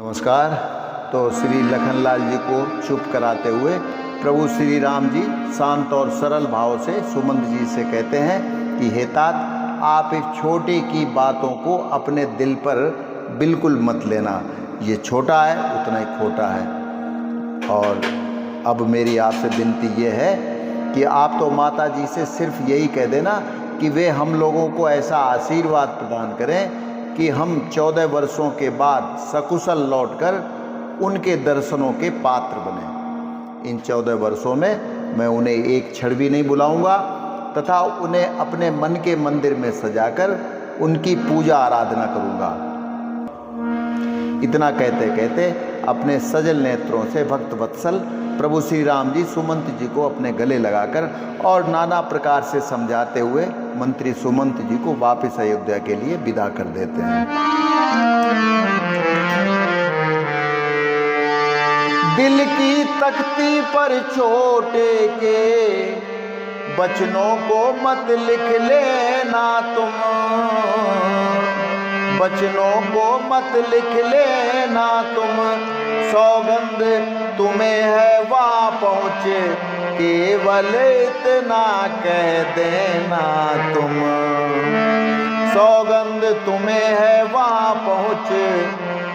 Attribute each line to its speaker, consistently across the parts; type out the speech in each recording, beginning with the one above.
Speaker 1: नमस्कार। तो श्री लखनलाल जी को चुप कराते हुए प्रभु श्री राम जी शांत और सरल भाव से सुमंत जी से कहते हैं कि हे तात, आप इस छोटे की बातों को अपने दिल पर बिल्कुल मत लेना। ये छोटा है उतना ही खोटा है। और अब मेरी आपसे विनती ये है कि आप तो माता जी से सिर्फ यही कह देना कि वे हम लोगों को ऐसा आशीर्वाद प्रदान करें कि हम 14 वर्षों के बाद सकुशल लौटकर उनके दर्शनों के पात्र बने। इन 14 वर्षों में मैं उन्हें एक क्षण भी नहीं बुलाऊंगा तथा उन्हें अपने मन के मंदिर में सजाकर उनकी पूजा आराधना करूंगा। इतना कहते कहते अपने सजल नेत्रों से भक्त वत्सल प्रभु श्री राम जी सुमंत जी को अपने गले लगाकर और नाना प्रकार से समझाते हुए मंत्री सुमंत जी को वापस अयोध्या के लिए विदा कर देते हैं। दिल की तख्ती पर छोटे के बचनों को मत लिख लेना तुम, बचनों को मत लिख लेना तुम, सौगंध तुम्हें है वहाँ पहुँचे, केवल इतना कह देना तुम, सौगंध तुम्हें है वहाँ पहुँचे,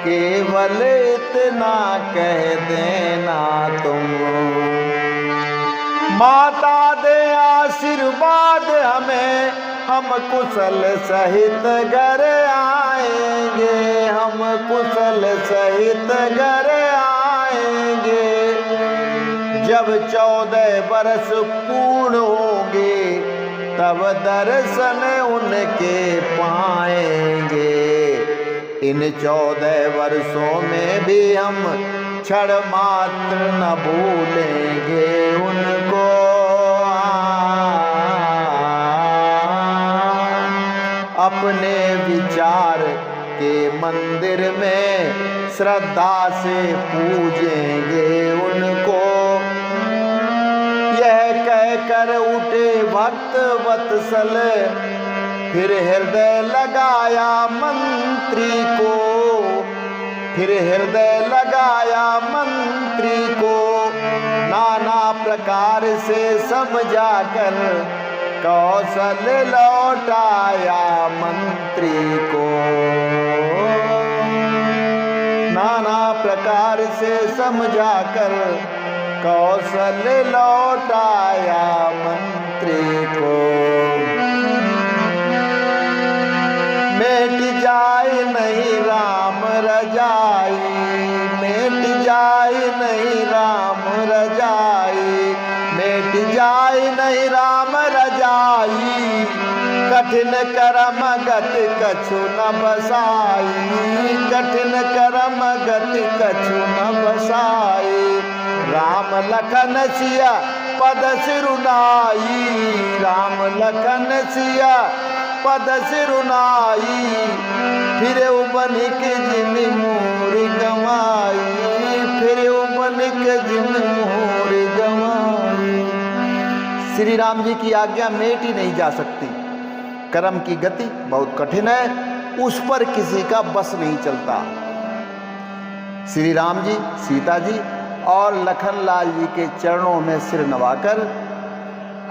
Speaker 1: केवल इतना कह देना तुम। माता दे आशीर्वाद हमें, हम कुशल सहित घर आएंगे, हम कुशल सहित घर आएंगे। जब 14 वर्ष पूर्ण होंगे तब दर्शन उनके पाएंगे। इन 14 वर्षों में भी हम क्षण मात्र न भूलेंगे उनको। अपने विचार के मंदिर में श्रद्धा से पूजेंगे उनको। यह कहकर उठे भक्त वत्सल, फिर हृदय लगाया मंत्री को, फिर हृदय लगाया मंत्री को, नाना प्रकार से समझाकर कौशल लौटाया मंत्री को, नाना प्रकार से समझाकर कौशल लौटाया मंत्री को। मिट जाए नहीं राम रजाई, मिट जाए नहीं राम रजाई, मिट जाए नहीं राम रजाई, कठिन कर्म गति कछु न बसाई, कठिन कर्म गति कछु न बसाई। राम लखन सिया पद सिरुनाई, राम लखन सिया पद सिरुनाई, फिर बन के जिन मोर गवाई, फिर बन के जिन मोर गवाई। श्री राम जी की आज्ञा मेट ही नहीं जा सकती। कर्म की गति बहुत कठिन है, उस पर किसी का बस नहीं चलता। श्री राम जी, सीता जी और लखनलाल जी के चरणों में सिर नवाकर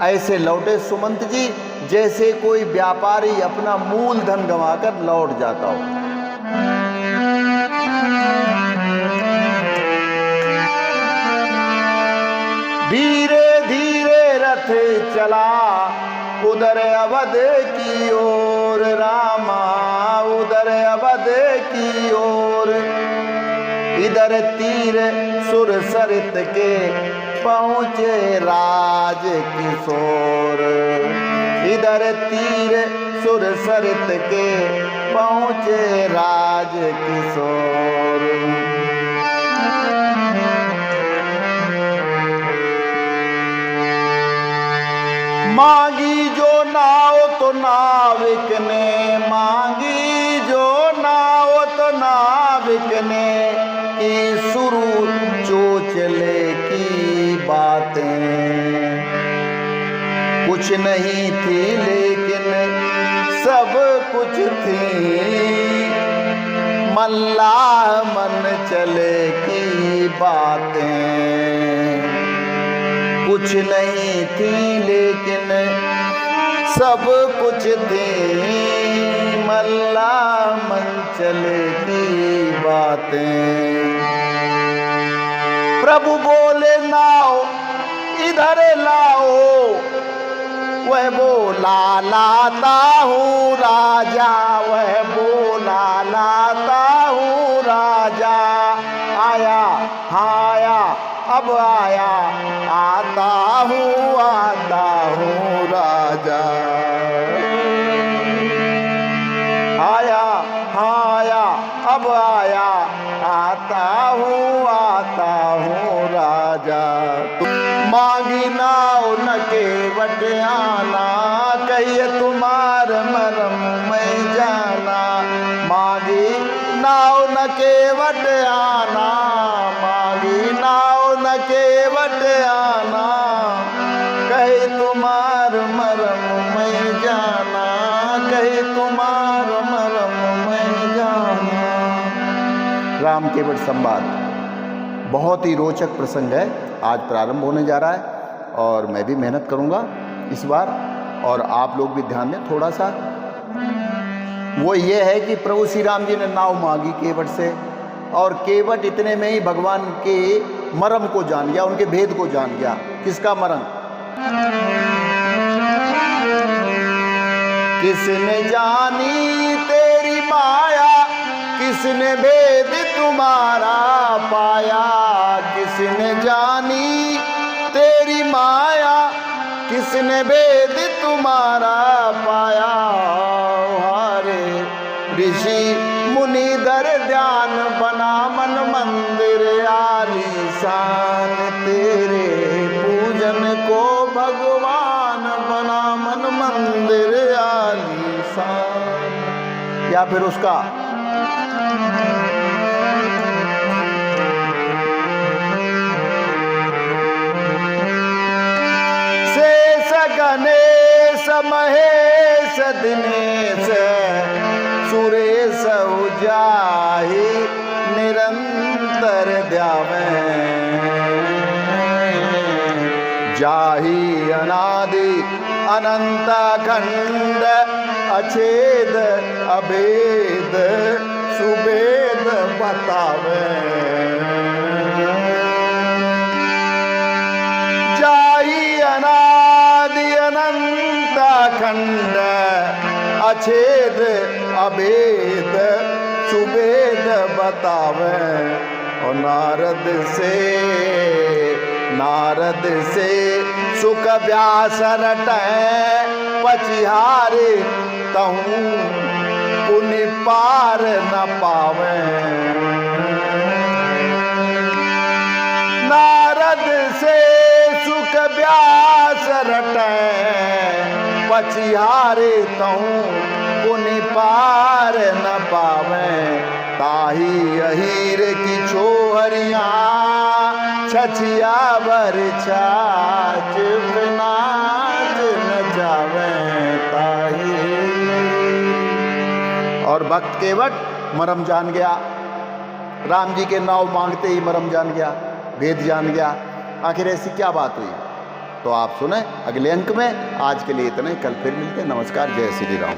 Speaker 1: ऐसे लौटे सुमंत जी जैसे कोई व्यापारी अपना मूल धन गंवाकर लौट जाता हो। धीरे धीरे रथ चला उधर अवध की ओर, रामा उधर अवध की ओर। इधर तीर सुर सरित के पहुँचे राज किशोर, इधर तीर सुर सरित के पहुँचे राज किशोर। मांगी जो नाव तो नाविक ने, मांगी जो नाव तो नाविक ने, की शुरू चोचले की बातें। कुछ नहीं थी लेकिन सब कुछ थी, मल्लाह मन चले की बातें कुछ नहीं थी लेकिन सब कुछ थी, मल्ला मन चले की बातें। प्रभु बोले नाओ इधर लाओ, वह बोला लाता हूँ राजा, वह बोला लाता हूँ राजा। आया आया अब आया, आता हूँ राजा। आया आया अब आया, आता हूँ राजा। मांगी नाव न केवट आना, कहिए तुम्हार मरम मैं जाना। मांगी नाव न केवट आना, मांगी नाव न केवट आना, कहे तुम्हार मरम मैं जाना, कहे तुम्हार मरम मैं जाना। राम केवट संवाद बहुत ही रोचक प्रसंग है, आज प्रारंभ होने जा रहा है और मैं भी मेहनत करूंगा इस बार, और आप लोग भी ध्यान दें थोड़ा सा। वो ये है कि प्रभु श्री राम जी ने नाव मांगी केवट से, और केवट इतने में ही भगवान के मर्म को जान गया, उनके भेद को जान गया। किसका मर्म? किसने जानी तेरी माया, किसने भेद तुम्हारा पाया। किसने जानी तेरी माया, किसने भेद तुम्हारा पाया। हारे ऋषि मुनि दर ध्यान, बना मन मंदिर आलीशान। तेरे पूजन को भगवान, बना मन मंदिर आलीशान। या फिर उसका गणेश महेश दिनेश, सुरेश उजाहि निरंतर ध्यावें। जाहि अनादि अनंत खंड, अछेद अभेद सुभेद बतावे। जाहि अनादि अनंत खंड, अछेद अभेद सुभेद बतावे। और नारद से सुख व्यास रटै, पचिहारे तहूँ पुनि पार न पावे। नारद से सुख व्यास रटै, पचिहारे तहूँ पुनि पार न पावे। ताही अहीर की छोहरियाँ, छछिया भर छाछ नाच न जावे। ताही और भक्त केवट मरम जान गया, राम जी के नाव मांगते ही मरम जान गया, भेद जान गया। आखिर ऐसी क्या बात हुई, तो आप सुने अगले अंक में। आज के लिए इतना ही, कल फिर मिलते हैं। नमस्कार, जय श्री राम।